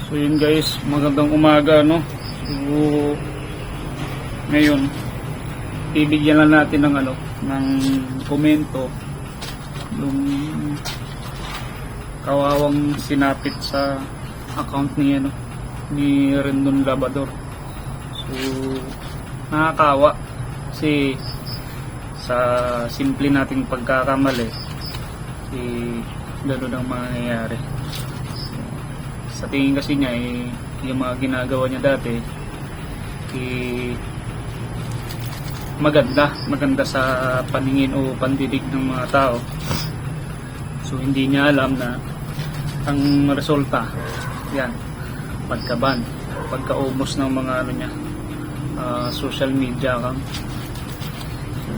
So yun guys, magandang umaga no. So ngayon bibigyan lang natin ng ng komento yung kawawang sinapit sa account ni Rendon Labador. So nakakawa kasi sa simple nating pagkakamali gano'n ang mangyayari. Sa tingin kasi niya yung mga ginagawa niya dati maganda sa paningin o pandidig ng mga tao. So hindi niya alam na ang resulta yan, pagka-ban, pagka-ubos ng mga niya, social media account. So,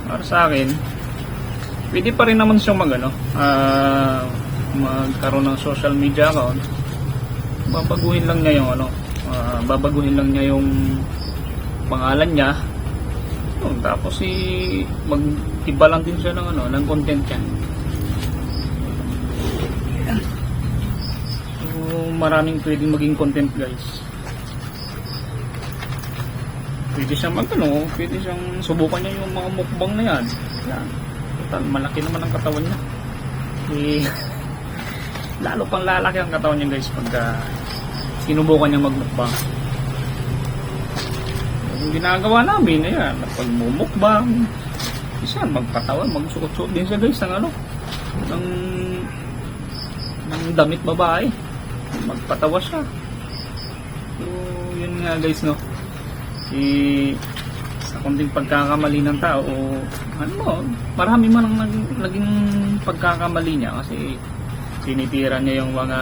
para sa akin pwede pa rin naman siyang magkaroon ng social media account. Babaguhin lang niya yung pangalan niya. Tapos mag-iba lang din siya ng content niya. So maraming pwedeng maging content guys. Pwede siyang pwede siyang subukan niya yung mga mukbang na yan. Total, malaki naman ang katawan niya. Lalo pang lalaki ang katawan niya guys pagka sinubukan niya magmukbang. Yung ginagawa namin pag mumukbang isa magpatawan, magsuot-suot din siya guys ng damit babae, magpatawa siya. So yun nga guys sa konting pagkakamali ng tao marami man ang naging pagkakamali niya kasi sinitira niya yung mga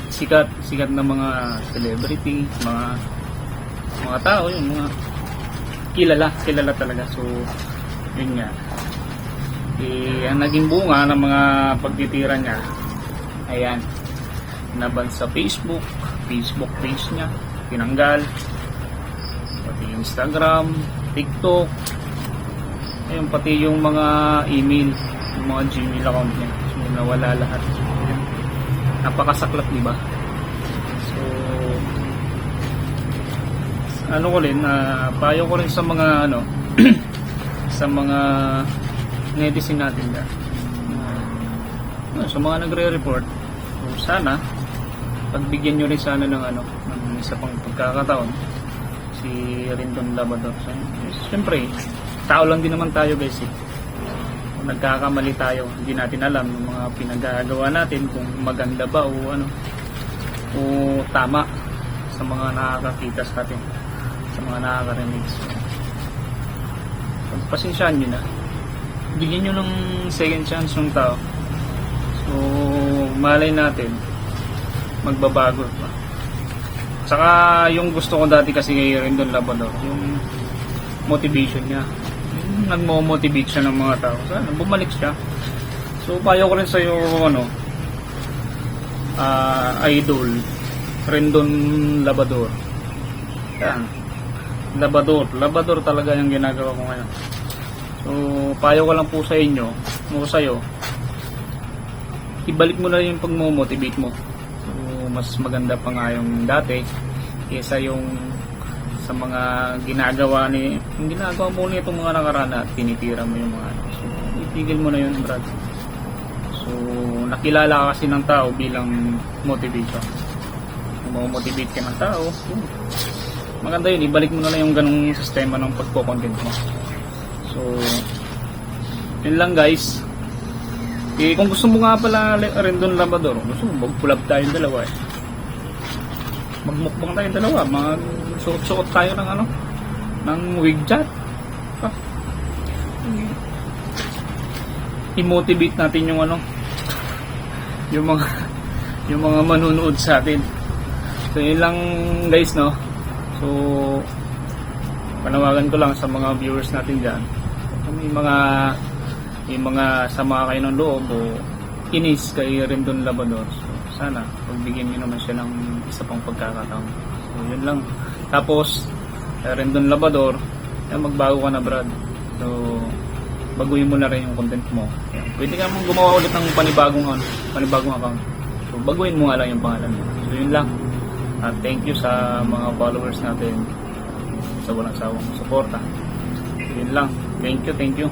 sikat na mga celebrity, mga tao, yung mga kilala talaga. So yun nga ang naging bunga ng mga pagtitira niya ayan, naban sa Facebook page niya tinanggal, pati Instagram, TikTok, ayun, pati yung mga email, yung mga Gmail account niya, so nawala lahat. Napakasaklap, diba? So ko rin, payo ko rin sa mga sa mga netizen natin dyan, sa mga nagre-report. So sana pagbigyan nyo rin sana ng isa pang pagkakataon si Rendon Labador. So, siyempre tao lang din naman tayo guys kung nagkakamali tayo, hindi natin alam yung mga pinagagawa natin kung maganda ba o tama sa mga nakakakita sa atin, sa mga nakakarinig. So, pagpasensyaan nyo na, bigyan nyo ng second chance yung tao. So malay natin magbabago pa. Saka yung gusto ko dati kasi kay Rendon Labador, yung motivation niya, nagmo-motivate siya ng mga tao, sana bumalik siya. So payo ko rin sa iyo idol Rendon Labador. Yan, Labador talaga yung ginagawa ko ngayon. So payo ko lang po sa inyo, sa'yo, ibalik mo na yung pagmo-motivate mo. So mas maganda pa nga yung dati kaysa yung sa mga ginagawa mo nitong mga nakaraan at tinitira mo yung mga so itigil mo na yun, brad. So nakilala ka kasi ng tao bilang motivation. Kung mo-motivate ka ng tao, maganda yun, ibalik mo na lang yung ganung sistema ng pagpo-content mo. So yun lang guys. Kung gusto mo nga pala Rendon Labador, gusto mo mag-collab tayong dalawa magmukbang tayong dalawa, magsuot-suot tayo ng wig chat. I-motivate natin yung mga manunood sa atin. So yun lang guys So panawagan ko lang sa mga viewers natin dyan, yung mga sama kayo ng loob o inis kay Rendon Labador, so sana pagbigyan nyo naman siya ng isa pang pagkakataon. So yun lang. Tapos Rendon Labador, magbago ka na, brad. So baguhin mo na rin yung content mo. Pwede ka mong gumawa ulit ng panibagong account. So So, baguhin mo nga lang yung pangalan mo. So, yun lang. At thank you sa mga followers natin sa walang sawang suporta. So, yun lang. Thank you, thank you.